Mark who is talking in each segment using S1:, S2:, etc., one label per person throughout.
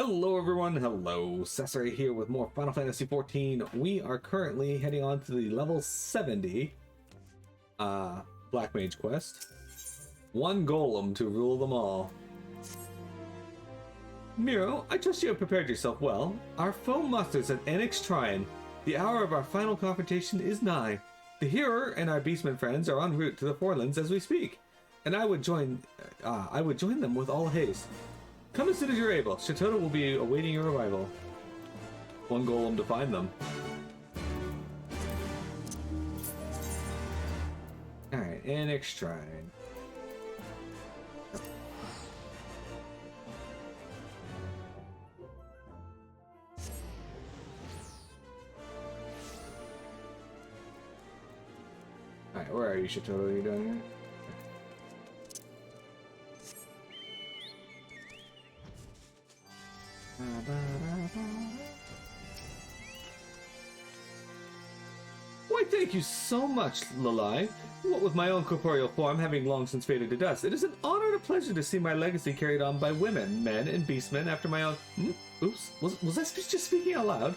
S1: Hello everyone, hello, Cesare here with more Final Fantasy XIV. We are currently heading on to the level 70 Black Mage quest. One golem to rule them all. Miro, I trust you have prepared yourself well. Our foe musters at XIV. The hour of our final confrontation is nigh. The Hearer and our beastmen friends are en route to the Forelands as we speak, and I would join them with all haste. Come as soon as you're able. Shatoda will be awaiting your arrival. One golem to find them. Alright, XIV. Alright, where are you, Shatoda? What are you doing here? Why, thank you so much, Lalai. What with my own corporeal form having long since faded to dust, it is an honor and a pleasure to see my legacy carried on by women, men, and beastmen after my own... Oops, was I just speaking out loud?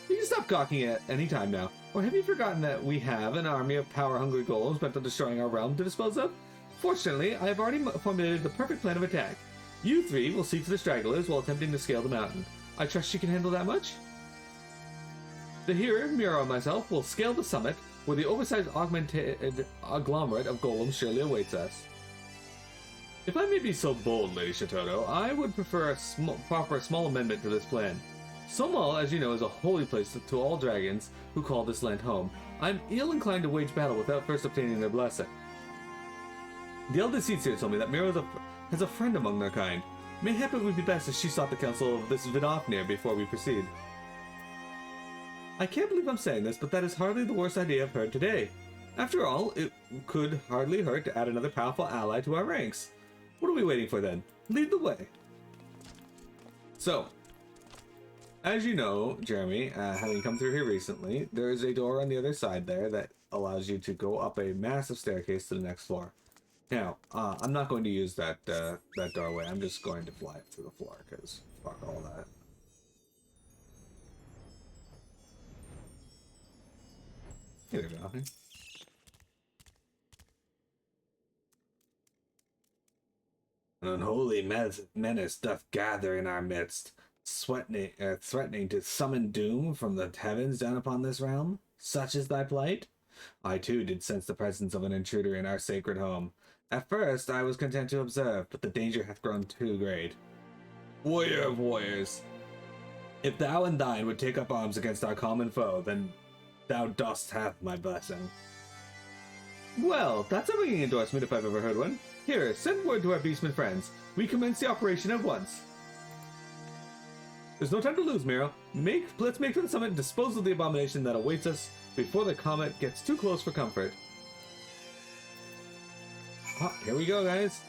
S1: You can stop gawking at any time now. Or have you forgotten that we have an army of power-hungry golems bent on destroying our realm to dispose of? Fortunately, I have already formulated the perfect plan of attack. You three will seek the stragglers while attempting to scale the mountain. I trust you can handle that much? The Hearer, Miro, and myself will scale the summit, where the oversized augmented agglomerate of golems surely awaits us. If I may be so bold, Lady Shatodo, I would prefer a small amendment to this plan. Somal, as you know, is a holy place to all dragons who call this land home. I'm ill-inclined to wage battle without first obtaining their blessing. The eldest seeds here told me that Miro has a friend among their kind. Mayhap it would be best if she sought the counsel of this Vidofnir before we proceed. I can't believe I'm saying this, but that is hardly the worst idea I've heard today. After all, it could hardly hurt to add another powerful ally to our ranks. What are we waiting for then? Lead the way. So, as you know, Jeremy, having come through here recently, there is a door on the other side there that allows you to go up a massive staircase to the next floor. Now, I'm not going to use that doorway. I'm just going to fly it through the floor, because fuck all that. Here we go. An unholy menace doth gather in our midst, threatening to summon doom from the heavens down upon this realm. Such is thy plight? I too did sense the presence of an intruder in our sacred home. At first, I was content to observe, but the danger hath grown too great. Warrior of warriors, if thou and thine would take up arms against our common foe, then thou dost have my blessing. Well, that's a ringing endorsement if I've ever heard one. Here, send word to our beastmen friends. We commence the operation at once. There's no time to lose, Miro. Let's make for the summit and dispose of the abomination that awaits us before the comet gets too close for comfort. Oh, here we go, guys.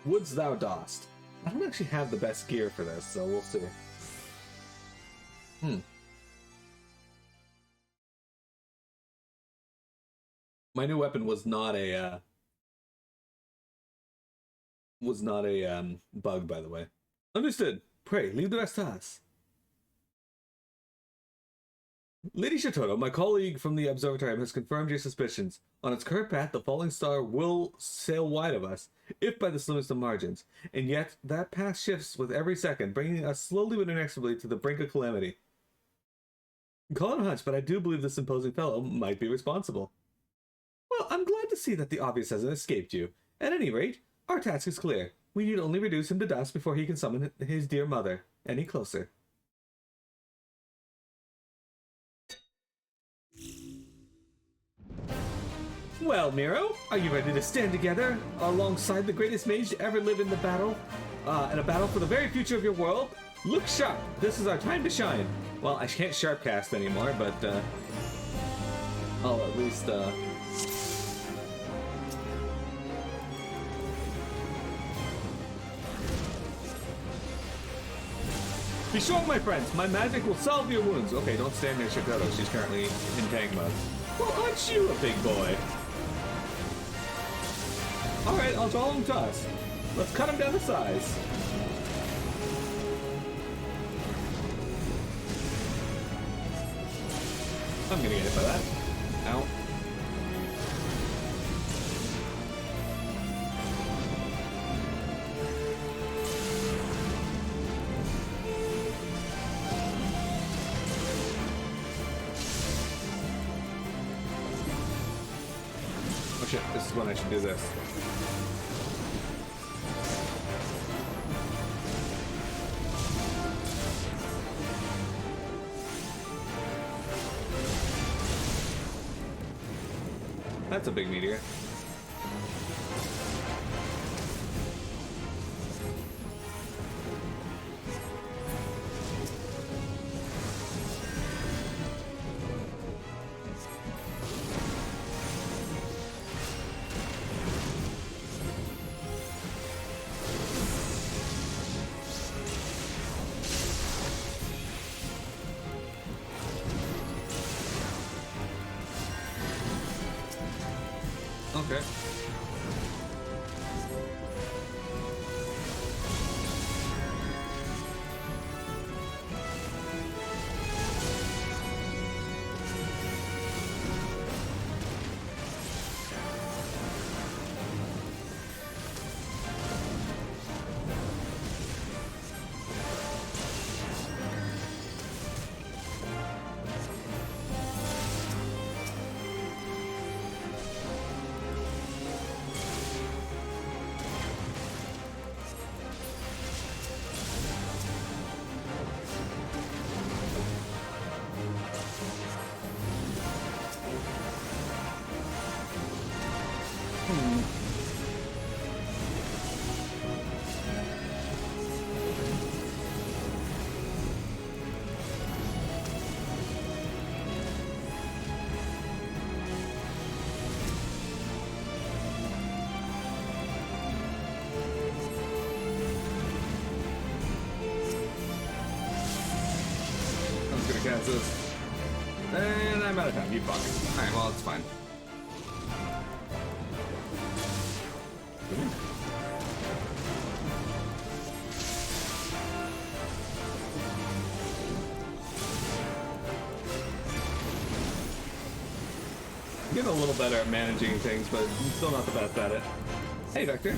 S1: Wouldst thou dost. I don't actually have the best gear for this, so we'll see. My new weapon was not a bug, by the way. Understood. Pray, leave the rest to us. Lady Shatodo, my colleague from the observatory has confirmed your suspicions. On its current path, the falling star will sail wide of us, if by the slimmest of margins. And yet, that path shifts with every second, bringing us slowly but inexorably to the brink of calamity. Call it a hunch, but I do believe this imposing fellow might be responsible. Well, I'm glad to see that the obvious hasn't escaped you. At any rate, our task is clear. We need only reduce him to dust before he can summon his dear mother any closer. Well, Miro, are you ready to stand together alongside the greatest mage to ever live in the battle? In a battle for the very future of your world? Look sharp! This is our time to shine. Well, I can't sharp cast anymore, but I'll at least Be strong, my friends. My magic will solve your wounds. Okay, don't stand near Shikoto. She's currently in tank mode. Well, aren't you a big boy? Alright, I'll draw him to us. Let's cut him down to size. I'm gonna get hit by that. Ow. Oh shit, this is when I should do this. That's a big meteor. Okay. Kansas. And I'm out of time, you fuck. Alright, well, it's fine. I'm getting a little better at managing things, but I'm still not the best at it. Hey, Vector.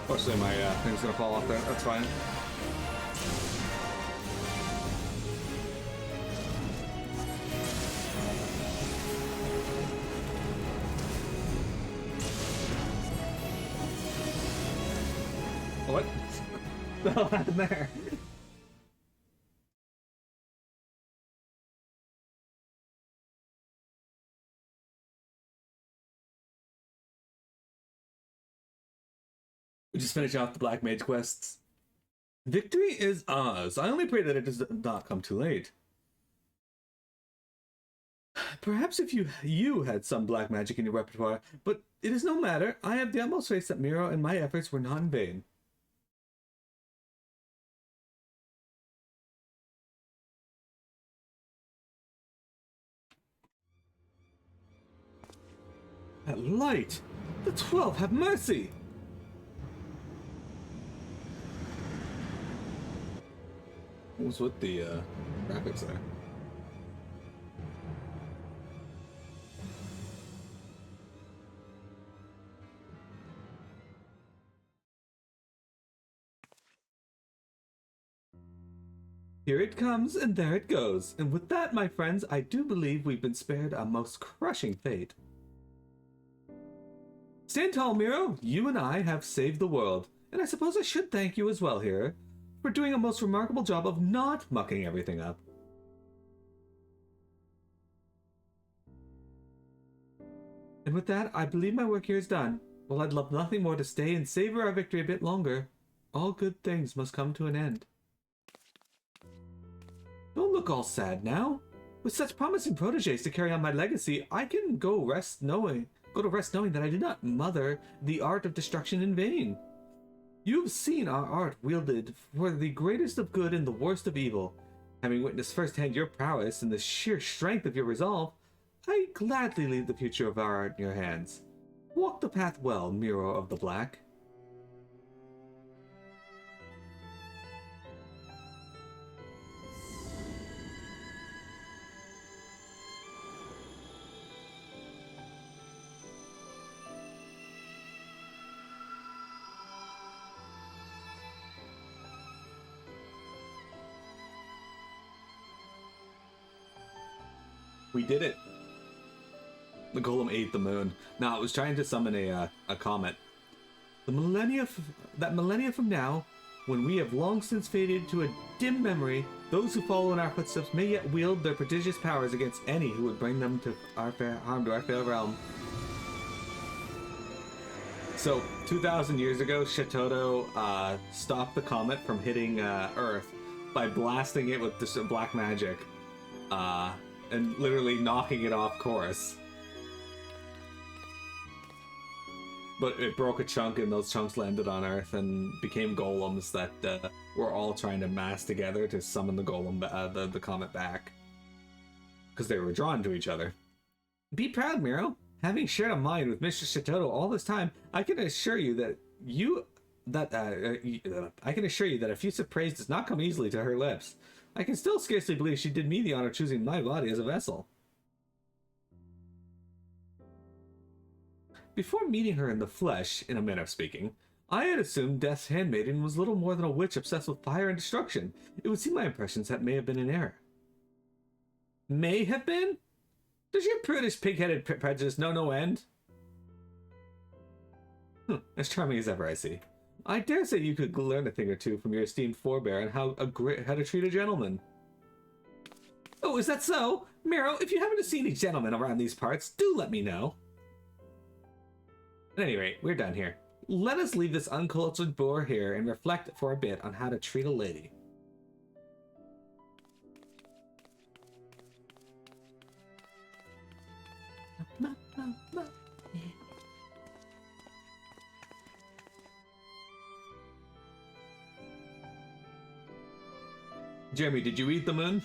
S1: Unfortunately, my thing's gonna fall off there. That's fine. What? The hell happened there? We just finish off the Black Mage quests. Victory is ours. I only pray that it does not come too late. Perhaps if you had some black magic in your repertoire, but it is no matter. I have the utmost faith that Miro and my efforts were not in vain. That light! The 12 have mercy! What was with the graphics there? Here it comes, and there it goes. And with that, my friends, I do believe we've been spared a most crushing fate. Stand tall, Miro. You and I have saved the world. And I suppose I should thank you as well, here, for doing a most remarkable job of not mucking everything up. And with that, I believe my work here is done. Well, I'd love nothing more to stay and savor our victory a bit longer. All good things must come to an end. Don't look all sad now. With such promising protégés to carry on my legacy, I can go to rest knowing that I did not mother the art of destruction in vain. You have seen our art wielded for the greatest of good and the worst of evil. Having witnessed firsthand your prowess and the sheer strength of your resolve, I gladly leave the future of our art in your hands. Walk the path well, Miro of the Black. We did it. The golem ate the moon. Now, I was trying to summon a comet. That millennia from now, when we have long since faded to a dim memory, those who follow in our footsteps may yet wield their prodigious powers against any who would bring them to harm to our fair realm. So, 2,000 years ago, Shitoto stopped the comet from hitting Earth by blasting it with this black magic, and literally knocking it off course. But it broke a chunk, and those chunks landed on Earth and became golems that were all trying to mass together to summon the golem, the comet back, because they were drawn to each other. Be proud, Miro. Having shared a mind with Mr. Shitoto all this time, I can assure you that effusive praise does not come easily to her lips. I can still scarcely believe she did me the honor of choosing my body as a vessel. Before meeting her in the flesh, in a manner of speaking, I had assumed Death's handmaiden was little more than a witch obsessed with fire and destruction. It would seem my impressions that may have been an error. May have been? Does your prudish, pig-headed prejudice know no end? As charming as ever, I see. I dare say you could learn a thing or two from your esteemed forebear on how to treat a gentleman. Oh, is that so? Miro, if you happen to see any gentlemen around these parts, do let me know. At any rate, we're done here. Let us leave this uncultured boor here and reflect for a bit on how to treat a lady. Jeremy, did you eat the moon?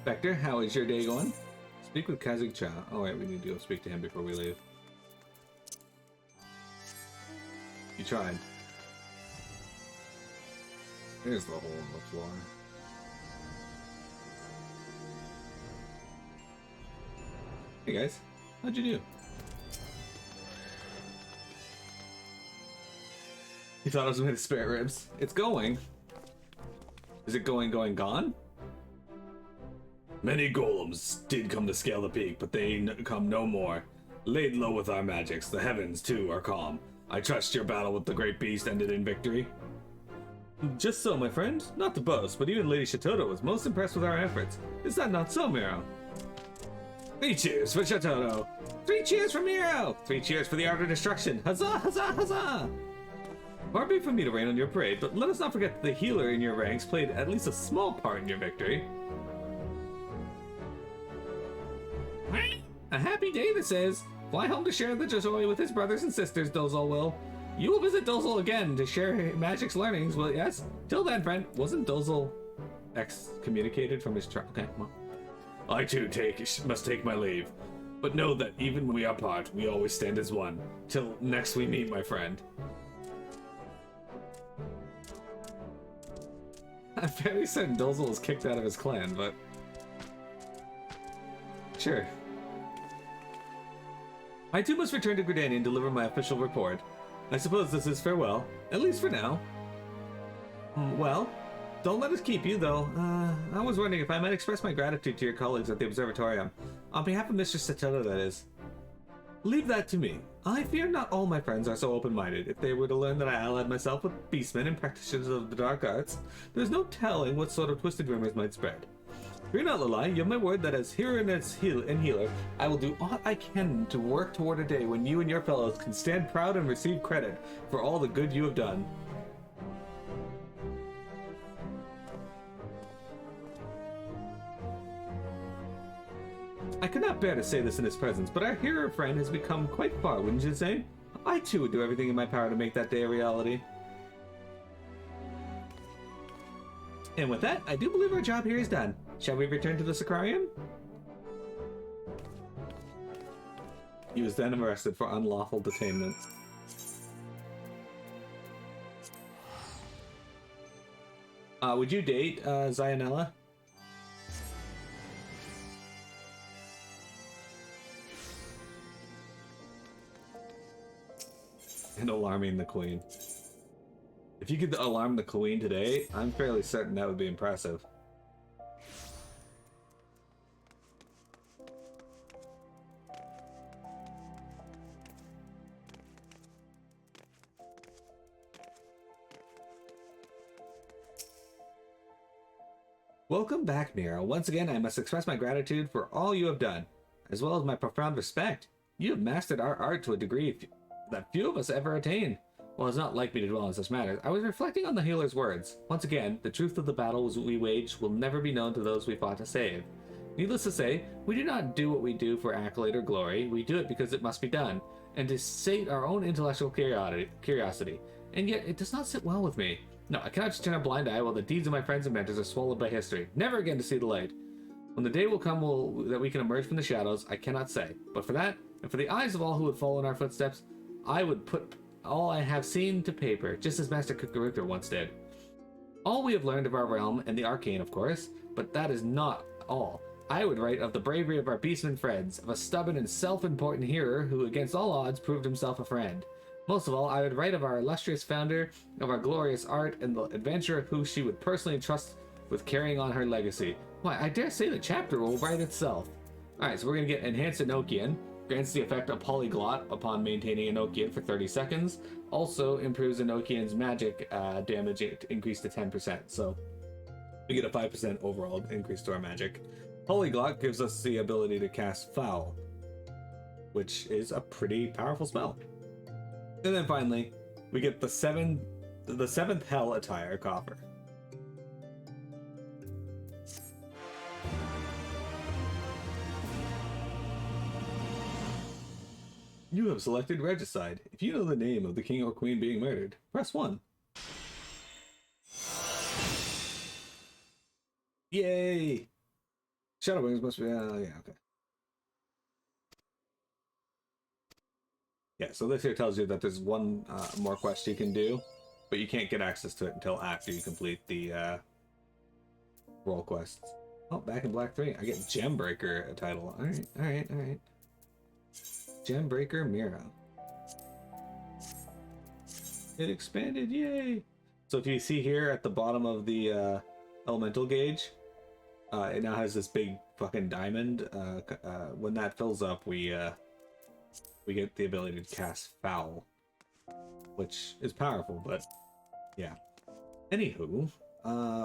S1: Vector, how is your day going? Speak with Kazig-cha. Oh wait, we need to go speak to him before we leave. You tried. Here's the hole in the floor. Hey guys, how'd you do? You thought I was made of spare ribs? It's going. Is it going, gone? Many golems did come to scale the peak, but they come no more. Laid low with our magics, the heavens too are calm. I trust your battle with the great beast ended in victory. Just so, my friend. Not to boast, but even Lady Shitoto was most impressed with our efforts. Is that not so, Miro? 3 cheers for Shitoto! 3 cheers for Miro! 3 cheers for the art of destruction! Huzzah, huzzah, huzzah! Far be from me to rain on your parade, but let us not forget that the healer in your ranks played at least a small part in your victory. A happy day this is! Fly home to share the joy with his brothers and sisters, Dozol will. You will visit Dozol again to share magic's learnings, well, yes? Till then, friend, wasn't Dozol excommunicated from his tribe? Okay, well. I too must take my leave. But know that even when we are apart, we always stand as one. Till next we meet, my friend. I'm fairly certain Dozol was kicked out of his clan, but... Sure. I too must return to Gridania and deliver my official report. I suppose this is farewell, at least for now. Well, don't let us keep you, though. I was wondering if I might express my gratitude to your colleagues at the Observatorium. On behalf of Mistress Satella, that is. Leave that to me. I fear not all my friends are so open-minded. If they were to learn that I allied myself with beastmen and practitioners of the dark arts, there's no telling what sort of twisted rumors might spread. Fear not, Lalai. You have my word that as hero and as healer, I will do all I can to work toward a day when you and your fellows can stand proud and receive credit for all the good you have done. I could not bear to say this in his presence, but our hero friend has become quite far, wouldn't you say? I too would do everything in my power to make that day a reality. And with that, I do believe our job here is done. Shall we return to the Sacrarium? He was then arrested for unlawful detainment. Would you date Zionella? And alarming the queen. If you could alarm the queen today, I'm fairly certain that would be impressive. Welcome back, Mira. Once again, I must express my gratitude for all you have done, as well as my profound respect. You have mastered our art to a degree that few of us ever attain. While it's not like me to dwell on such matters, I was reflecting on the healer's words. Once again, the truth of the battles we waged will never be known to those we fought to save. Needless to say, we do not do what we do for accolade or glory. We do it because it must be done, and to sate our own intellectual curiosity. And yet, it does not sit well with me. No, I cannot just turn a blind eye while the deeds of my friends and mentors are swallowed by history, never again to see the light. When the day will come that we can emerge from the shadows, I cannot say. But for that, and for the eyes of all who would follow in our footsteps, I would put all I have seen to paper, just as Master Kukurukter once did. All we have learned of our realm, and the arcane, of course, but that is not all. I would write of the bravery of our beastmen friends, of a stubborn and self-important hero who, against all odds, proved himself a friend. Most of all, I would write of our illustrious founder, of our glorious art, and the adventurer who she would personally entrust with carrying on her legacy. Why, I dare say the chapter will write itself. Alright, so we're going to get Enhanced Enochian. Grants the effect of Polyglot upon maintaining Enochian for 30 seconds. Also improves Enochian's magic damage increase to 10%. So we get a 5% overall increase to our magic. Polyglot gives us the ability to cast Foul, which is a pretty powerful spell. And then finally, we get the seventh Hell Attire coffer. You have selected Regicide. If you know the name of the king or queen being murdered, press 1. Yay! Shadowwings must be... yeah, okay. Yeah, so this here tells you that there's one more quest you can do, but you can't get access to it until after you complete the role quests. Oh, back in Black 3, I get Gembreaker title. Alright. Gembreaker Mira. It expanded, yay! So if you see here at the bottom of the elemental gauge, it now has this big fucking diamond. When that fills up, we get the ability to cast Foul, which is powerful, but yeah. Anywho,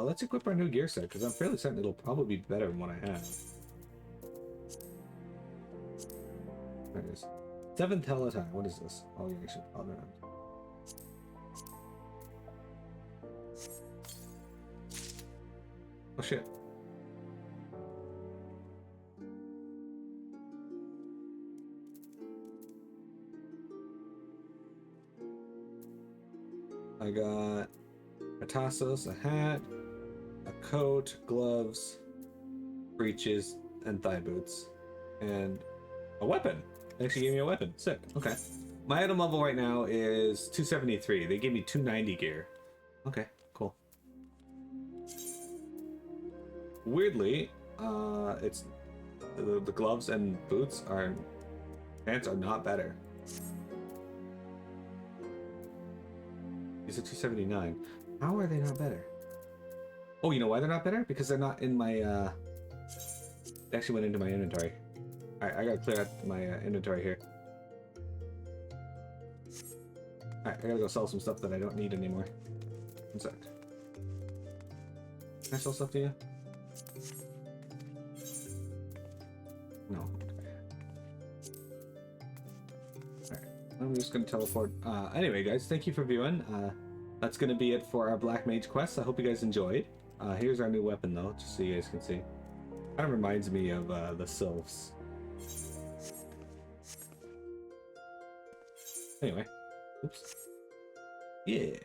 S1: let's equip our new gear set, because I'm fairly certain it'll probably be better than what I have. There it is. 7th Hell Attire. What is this? Oh, yeah, I should bother around. Oh, shit. I got a tassos, a hat, a coat, gloves, breeches, and thigh boots, and a weapon. They actually gave me a weapon. Sick. Okay. My item level right now is 273. They gave me 290 gear. Okay, cool. Weirdly, it's the gloves and pants are not better. These are 279. How are they not better? Oh, you know why they're not better? Because they're not in my, they actually went into my inventory. Alright, I gotta clear out my inventory here. Alright, I gotta go sell some stuff that I don't need anymore. One sec. Can I sell stuff to you? No. Alright, I'm just gonna teleport. Anyway, guys, thank you for viewing. That's gonna be it for our Black Mage quest. I hope you guys enjoyed. Here's our new weapon, though, just so you guys can see. Kind of reminds me of the sylphs. Anyway, oops. Yeah.